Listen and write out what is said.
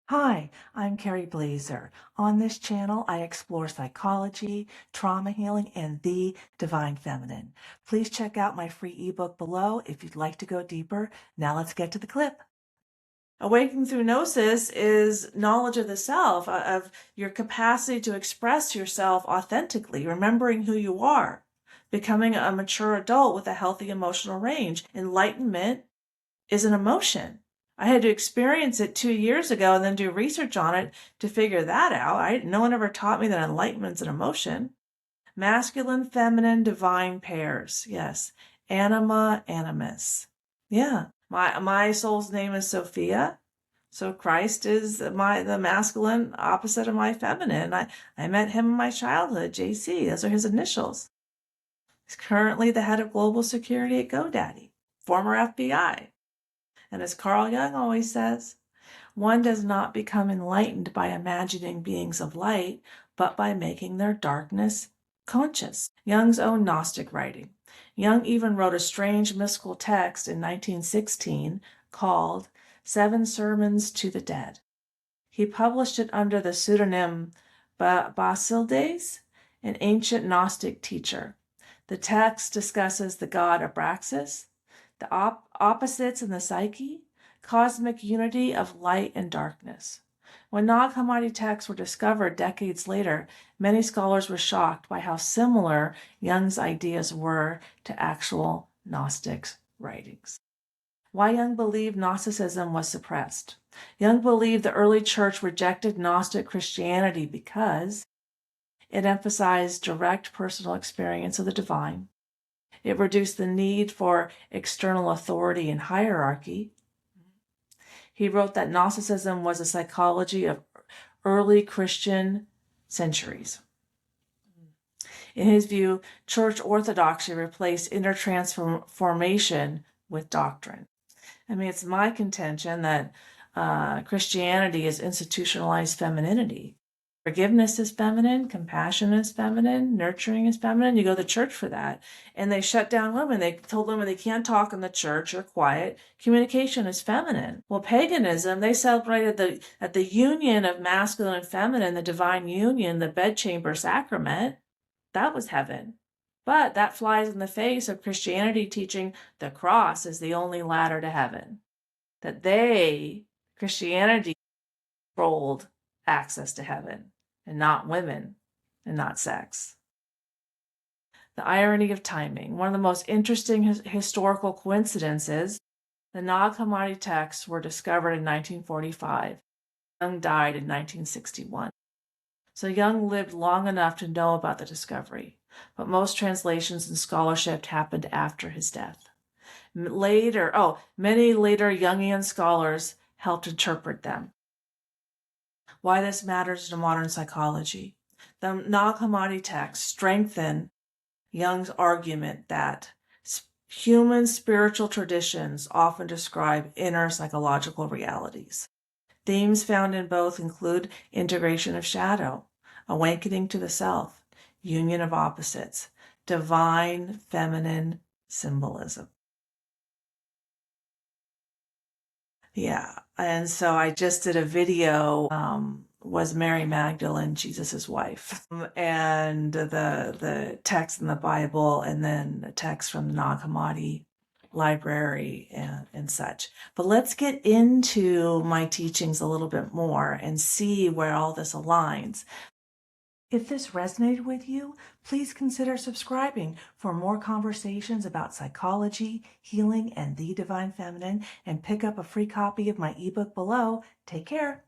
Hi, I'm Carrie Blazer. On this channel, I explore psychology, trauma healing, and the divine feminine. Please check out my free ebook below if you'd like to go deeper. Now let's get to the clip. Awakening through gnosis is knowledge of the self, of your capacity to express yourself authentically, remembering who you are, becoming a mature adult with a healthy emotional range. Enlightenment is an emotion. I had to experience it 2 years ago and then do research on it to figure that out. No one ever taught me that enlightenment's an emotion. Masculine, feminine, divine pairs. Yes. Anima, animus. Yeah. My soul's name is Sophia. So Christ is the masculine opposite of my feminine. I met him in my childhood, JC. Those are his initials. He's currently the head of global security at GoDaddy, former FBI. And as Carl Jung always says, one does not become enlightened by imagining beings of light, but by making their darkness conscious. Jung's own Gnostic writing. Jung even wrote a strange mystical text in 1916 called Seven Sermons to the Dead. He published it under the pseudonym Basilides, an ancient Gnostic teacher. The text discusses the god Abraxas, the opposites in the psyche, cosmic unity of light and darkness. When Nag Hammadi texts were discovered decades later, many scholars were shocked by how similar Jung's ideas were to actual Gnostic writings. Why Jung believed Gnosticism was suppressed. Jung believed the early church rejected Gnostic Christianity because it emphasized direct personal experience of the divine. It reduced the need for external authority and hierarchy. He wrote that Gnosticism was a psychology of early Christian centuries. In his view, church orthodoxy replaced inner transformation with doctrine. I mean, it's my contention that Christianity is institutionalized femininity. Forgiveness is feminine, compassion is feminine, nurturing is feminine. You go to church for that. And they shut down women. They told women they can't talk in the church or quiet. Communication is feminine. Well, paganism, they celebrated at the union of masculine and feminine, the divine union, the bedchamber sacrament. That was heaven. But that flies in the face of Christianity teaching the cross is the only ladder to heaven. That Christianity, controlled access to heaven, and not women, and not sex. The irony of timing. One of the most interesting historical coincidences, the Nag Hammadi texts were discovered in 1945. Jung died in 1961. So Jung lived long enough to know about the discovery, but most translations and scholarship happened after his death. Many later Jungian scholars helped interpret them. Why this matters to modern psychology. The Nag Hammadi texts strengthen Jung's argument that human spiritual traditions often describe inner psychological realities. Themes found in both include integration of shadow, awakening to the self, union of opposites, divine feminine symbolism. Yeah, and so I just did a video, was Mary Magdalene Jesus's wife? And the text in the Bible, and then the text from the Nag Hammadi library and such. But let's get into my teachings a little bit more and see where all this aligns. If this resonated with you, please consider subscribing for more conversations about psychology, healing, and the divine feminine, and pick up a free copy of my ebook below. Take care.